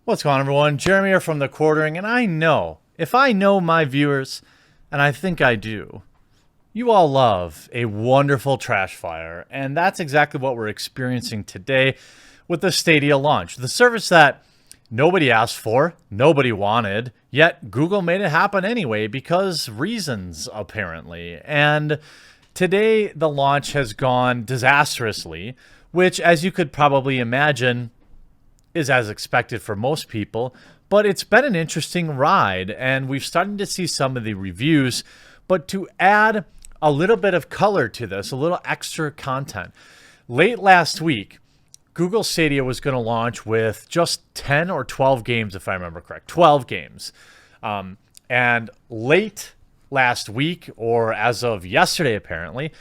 What's going on, everyone? Jeremy here from The Quartering, and if I know my viewers, and I think I do, you all love a wonderful trash fire, and that's exactly what we're experiencing today with the Stadia launch. The service that nobody asked for, nobody wanted, yet Google made it happen anyway because reasons, apparently. And today, the launch has gone disastrously, which, as you could probably imagine, is as expected for most people, but it's been an interesting ride, and we've started to see some of the reviews. But to add a little bit of color to this, a little extra content, late last week, Google Stadia was going to launch with just 10 or 12 games, if I remember correct, 12 games. And late last week, or as of yesterday apparently,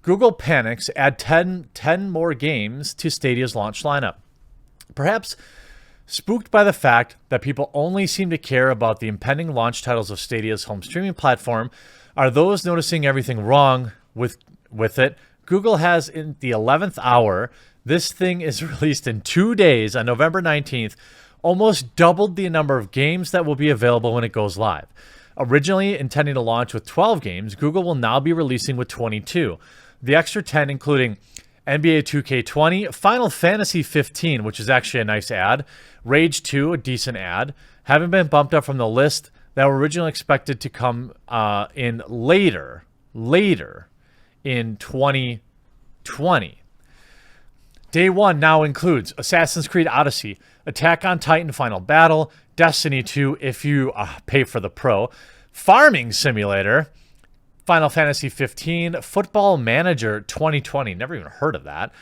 Google panics, add 10 more games to Stadia's launch lineup. Perhaps spooked by the fact that people only seem to care about the impending launch titles of Stadia's home streaming platform, are those noticing everything wrong with it. Google has, in the 11th hour, this thing is released in 2 days on November 19th, almost doubled the number of games that will be available when it goes live. Originally intending to launch with 12 games, Google will now be releasing with 22. The extra 10 including NBA 2K20, Final Fantasy 15, which is actually a nice ad, Rage 2, a decent ad, having been bumped up from the list that were originally expected to come in later in 2020. Day one now includes Assassin's Creed Odyssey, Attack on Titan Final Battle, Destiny 2 if you pay for the Pro, Farming Simulator, Final Fantasy 15, Football Manager 2020, never even heard of that.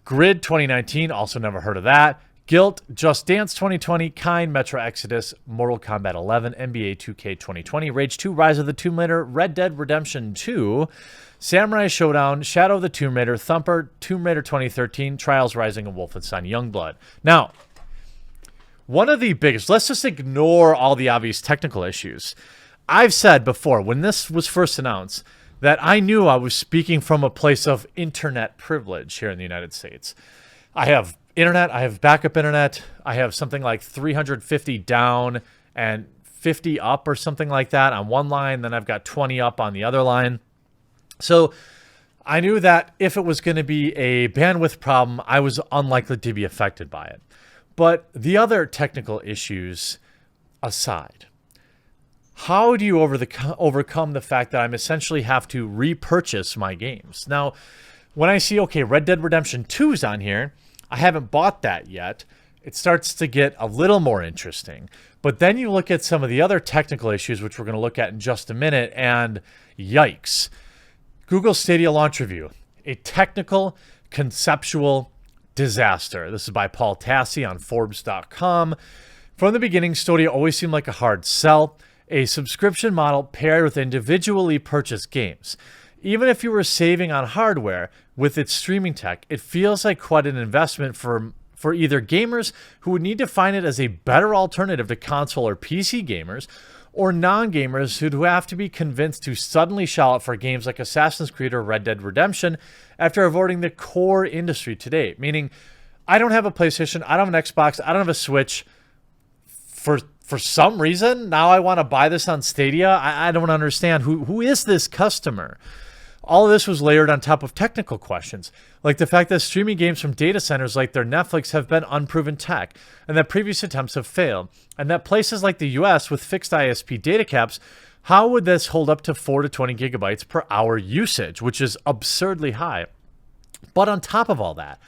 Grid 2019, also never heard of that. Guilt, Just Dance 2020, Kind, Metro Exodus, Mortal Kombat 11, NBA 2K 2020, Rage 2, Rise of the Tomb Raider, Red Dead Redemption 2, Samurai Showdown, Shadow of the Tomb Raider, Thumper, Tomb Raider 2013, Trials Rising, and Wolfenstein Youngblood. Now, one of the biggest, let's just ignore all the obvious technical issues. I've said before, when this was first announced, that I knew I was speaking from a place of internet privilege here in the United States. I have internet, I have backup internet, I have something like 350 down and 50 up or something like that on one line, then I've got 20 up on the other line. So I knew that if it was going to be a bandwidth problem, I was unlikely to be affected by it. But the other technical issues aside, how do you overcome the fact that I'm essentially have to repurchase my games? Now, when I see, okay, Red Dead Redemption 2 is on here, I haven't bought that yet. It starts to get a little more interesting. But then you look at some of the other technical issues, which we're going to look at in just a minute, and yikes. Google Stadia launch review, a technical, conceptual disaster. This is by Paul Tassi on Forbes.com. From the beginning, Stadia always seemed like a hard sell. A subscription model paired with individually purchased games. Even if you were saving on hardware with its streaming tech, it feels like quite an investment for either gamers who would need to find it as a better alternative to console or PC gamers, or non-gamers who have to be convinced to suddenly shell out for games like Assassin's Creed or Red Dead Redemption after avoiding the core industry today. Meaning, I don't have a PlayStation, I don't have an Xbox, I don't have a Switch. For some reason, now I want to buy this on Stadia. I don't understand. Who is this customer? All of this was layered on top of technical questions, like the fact that streaming games from data centers like their Netflix have been unproven tech, and that previous attempts have failed, and that places like the US with fixed ISP data caps, how would this hold up to 4 to 20 gigabytes per hour usage, which is absurdly high. But on top of all that,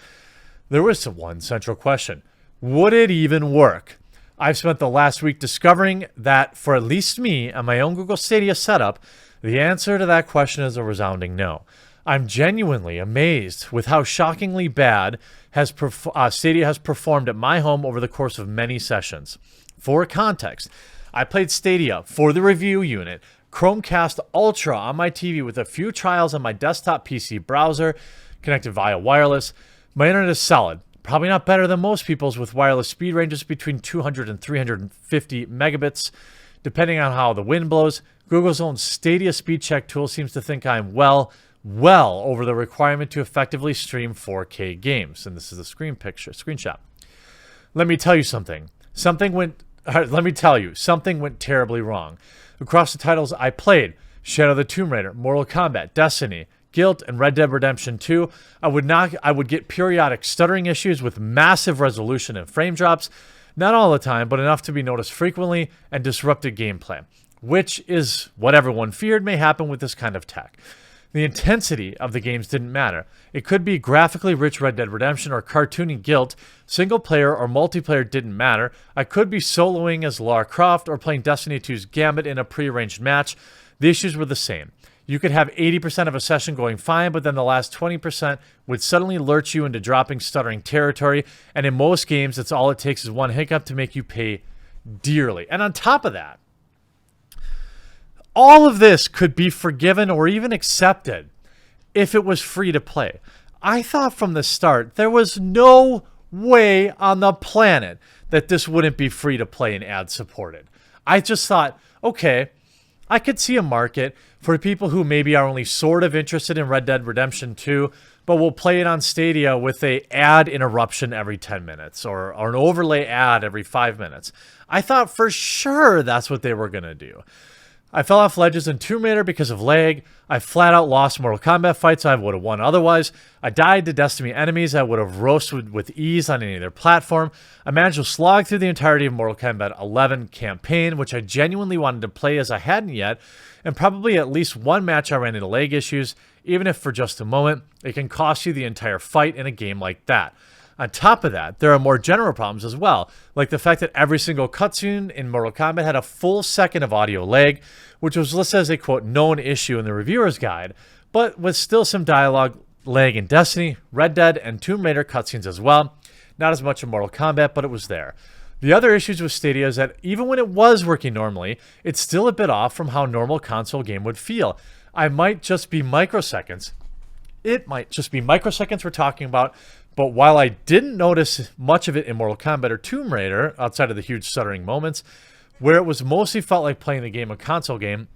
there was one central question. Would it even work? I've spent the last week discovering that for at least me and my own Google Stadia setup, the answer to that question is a resounding no. I'm genuinely amazed with how shockingly bad Stadia has performed at my home over the course of many sessions. For context, I played Stadia for the review unit, Chromecast Ultra on my TV with a few trials on my desktop PC browser, connected via wireless. My internet is solid. Probably not better than most people's with wireless speed ranges between 200 and 350 megabits. Depending on how the wind blows, Google's own Stadia speed check tool seems to think I'm well over the requirement to effectively stream 4K games. And this is a screenshot. Let me tell you something. Something went, let me tell you, something went terribly wrong. Across the titles I played, Shadow of the Tomb Raider, Mortal Kombat, Destiny, Guilt, and Red Dead Redemption 2, I would get periodic stuttering issues with massive resolution and frame drops, not all the time, but enough to be noticed frequently and disrupted gameplay, which is what everyone feared may happen with this kind of tech. The intensity of the games didn't matter. It could be graphically rich Red Dead Redemption or cartoony Guilt. Single player or multiplayer didn't matter. I could be soloing as Lara Croft or playing Destiny 2's Gambit in a prearranged match. The issues were the same. You could have 80% of a session going fine, but then the last 20% would suddenly lurch you into dropping stuttering territory, and in most games, that's all it takes is one hiccup to make you pay dearly. And on top of that, all of this could be forgiven or even accepted if it was free to play. I thought from the start there was no way on the planet that this wouldn't be free to play and ad supported. I just thought, okay, I could see a market for people who maybe are only sort of interested in Red Dead Redemption 2, but will play it on Stadia with a ad interruption every 10 minutes or an overlay ad every 5 minutes. I thought for sure that's what they were going to do. I fell off ledges in Tomb Raider because of lag. I flat out lost Mortal Kombat fights I would have won otherwise. I died to Destiny enemies I would have roasted with ease on any other platform. I managed to slog through the entirety of Mortal Kombat 11 campaign, which I genuinely wanted to play as I hadn't yet, and probably at least one match I ran into lag issues, even if for just a moment. It can cost you the entire fight in a game like that. On top of that, there are more general problems as well, like the fact that every single cutscene in Mortal Kombat had a full second of audio lag, which was listed as a, quote, known issue in the reviewer's guide, but with still some dialogue lag in Destiny, Red Dead, and Tomb Raider cutscenes as well. Not as much in Mortal Kombat, but it was there. The other issues with Stadia is that even when it was working normally, it's still a bit off from how a normal console game would feel. It might just be microseconds we're talking about. But while I didn't notice much of it in Mortal Kombat or Tomb Raider, outside of the huge stuttering moments, where it was mostly felt like playing the game, a console game,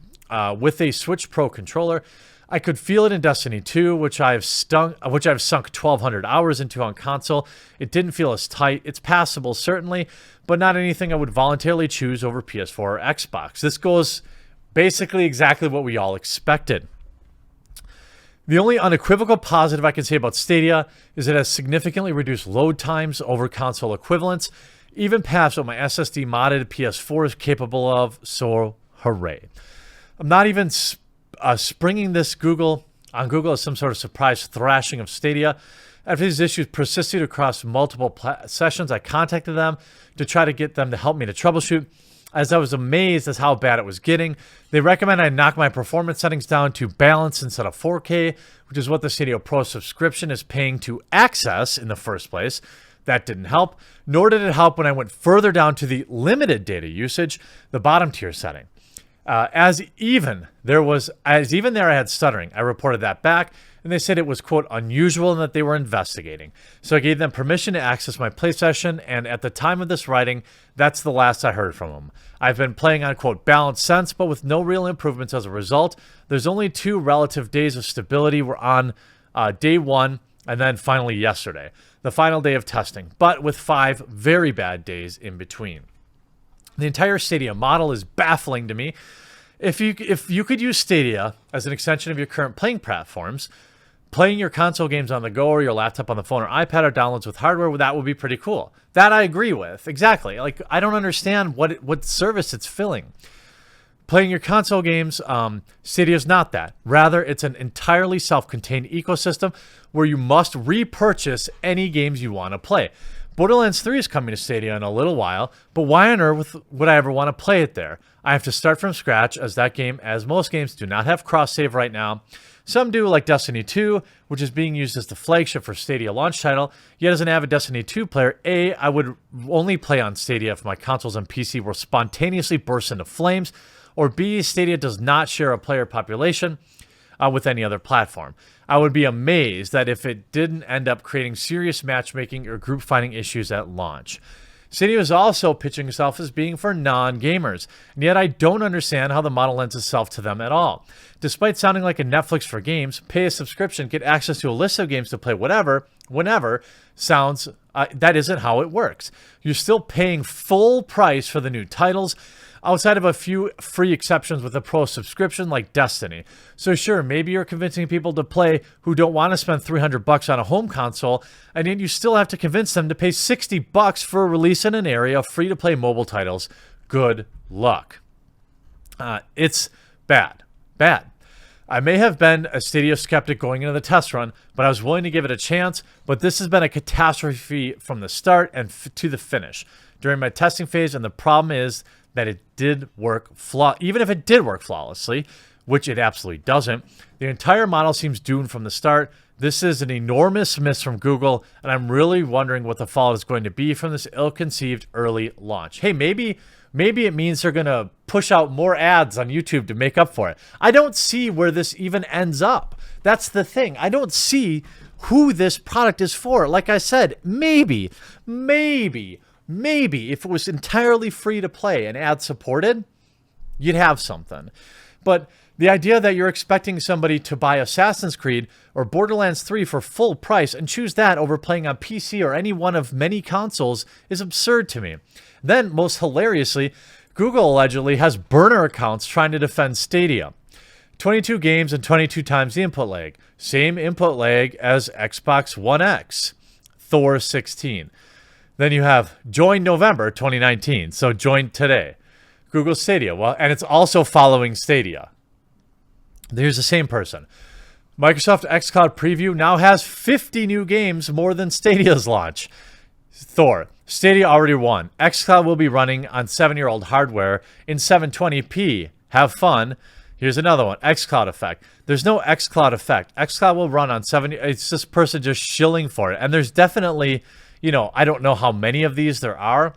with a Switch Pro controller, I could feel it in Destiny 2, which I've sunk 1,200 hours into on console. It didn't feel as tight. It's passable, certainly, but not anything I would voluntarily choose over PS4 or Xbox. This goes basically exactly what we all expected. The only unequivocal positive I can say about Stadia is it has significantly reduced load times over console equivalents, even past what my SSD modded PS4 is capable of, so hooray. I'm not even springing this on Google as some sort of surprise thrashing of Stadia. After these issues persisted across multiple sessions, I contacted them to try to get them to help me to troubleshoot, as I was amazed as how bad it was getting. They recommend I knock my performance settings down to balance instead of 4K, which is what the Stadia Pro subscription is paying to access in the first place. That didn't help, nor did it help when I went further down to the limited data usage, the bottom tier setting. As even there I had stuttering. I reported that back, and they said it was, quote, unusual and that they were investigating. So I gave them permission to access my play session, and at the time of this writing, that's the last I heard from them. I've been playing on, quote, balanced sense, but with no real improvements as a result. There's only 2 relative days of stability. We're on day 1, and then finally yesterday, the final day of testing, but with 5 very bad days in between. The entire Stadia model is baffling to me. If you could use Stadia as an extension of your current playing platforms, playing your console games on the go or your laptop on the phone or iPad or downloads with hardware, that would be pretty cool. That I agree with. Exactly. Like, I don't understand what service it's filling. Playing your console games, Stadia is not that. Rather, it's an entirely self-contained ecosystem where you must repurchase any games you want to play. Borderlands 3 is coming to Stadia in a little while, but why on earth would I ever want to play it there? I have to start from scratch, as that game, as most games, do not have cross-save right now. Some do, like Destiny 2, which is being used as the flagship for Stadia launch title. Yet as an avid Destiny 2 player, A, I would only play on Stadia if my consoles and PC were spontaneously burst into flames, or B, Stadia does not share a player population with any other platform. I would be amazed that if it didn't end up creating serious matchmaking or group finding issues at launch. Stadia is also pitching itself as being for non-gamers, and yet I don't understand how the model lends itself to them at all. Despite sounding like a Netflix for games, pay a subscription, get access to a list of games to play whatever, whenever, sounds that isn't how it works. You're still paying full price for the new titles, outside of a few free exceptions with a pro subscription like Destiny. So sure, maybe you're convincing people to play who don't want to spend $300 on a home console, and yet you still have to convince them to pay $60 for a release in an area of free-to-play mobile titles. Good luck. It's bad. Bad. I may have been a Stadia skeptic going into the test run, but I was willing to give it a chance, but this has been a catastrophe from the start and to the finish during my testing phase, and the problem is that it did work even if it did work flawlessly, which it absolutely doesn't. The entire model seems doomed from the start. This is an enormous miss from Google, and I'm really wondering what the fallout is going to be from this ill-conceived early launch. Hey, maybe it means they're going to push out more ads on YouTube to make up for it. I don't see where this even ends up. That's the thing. I don't see who this product is for. Like I said, maybe if it was entirely free to play and ad supported, you'd have something. But the idea that you're expecting somebody to buy Assassin's Creed or Borderlands 3 for full price and choose that over playing on PC or any one of many consoles is absurd to me. Then, most hilariously, Google allegedly has burner accounts trying to defend Stadia. 22 games and 22 times the input lag. Same input lag as Xbox One X. Thor 16. Then you have join November 2019. So join today. Google Stadia. Well, and it's also following Stadia. There's the same person. Microsoft xCloud Preview now has 50 new games more than Stadia's launch. Thor. Stadia already won. xCloud will be running on 7-year-old hardware in 720p. Have fun. Here's another one. xCloud effect. There's no xCloud effect. xCloud will run on 70. It's this person just shilling for it. And there's definitely, I don't know how many of these there are.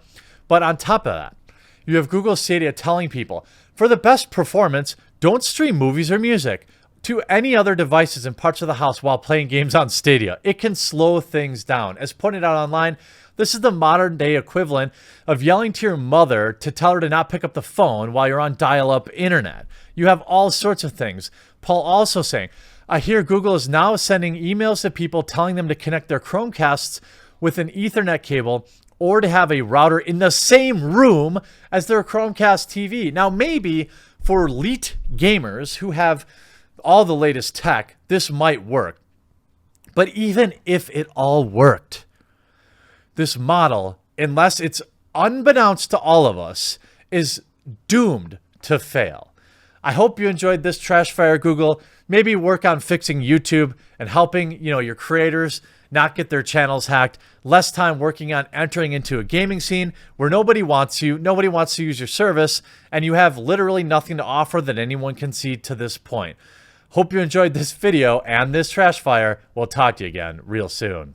But on top of that, you have Google Stadia telling people, for the best performance, don't stream movies or music to any other devices in parts of the house while playing games on Stadia. It can slow things down. As pointed out online, this is the modern day equivalent of yelling to your mother to tell her to not pick up the phone while you're on dial-up internet. You have all sorts of things. Paul also saying, I hear Google is now sending emails to people telling them to connect their Chromecasts with an Ethernet cable or to have a router in the same room as their Chromecast TV. Now, maybe for elite gamers who have all the latest tech, this might work. But even if it all worked, this model, unless it's unbeknownst to all of us, is doomed to fail. I hope you enjoyed this trash fire, Google. Maybe work on fixing YouTube and helping, your creators not get their channels hacked. Less time working on entering into a gaming scene where nobody wants you, nobody wants to use your service, and you have literally nothing to offer that anyone can see to this point. Hope you enjoyed this video and this trash fire. We'll talk to you again real soon.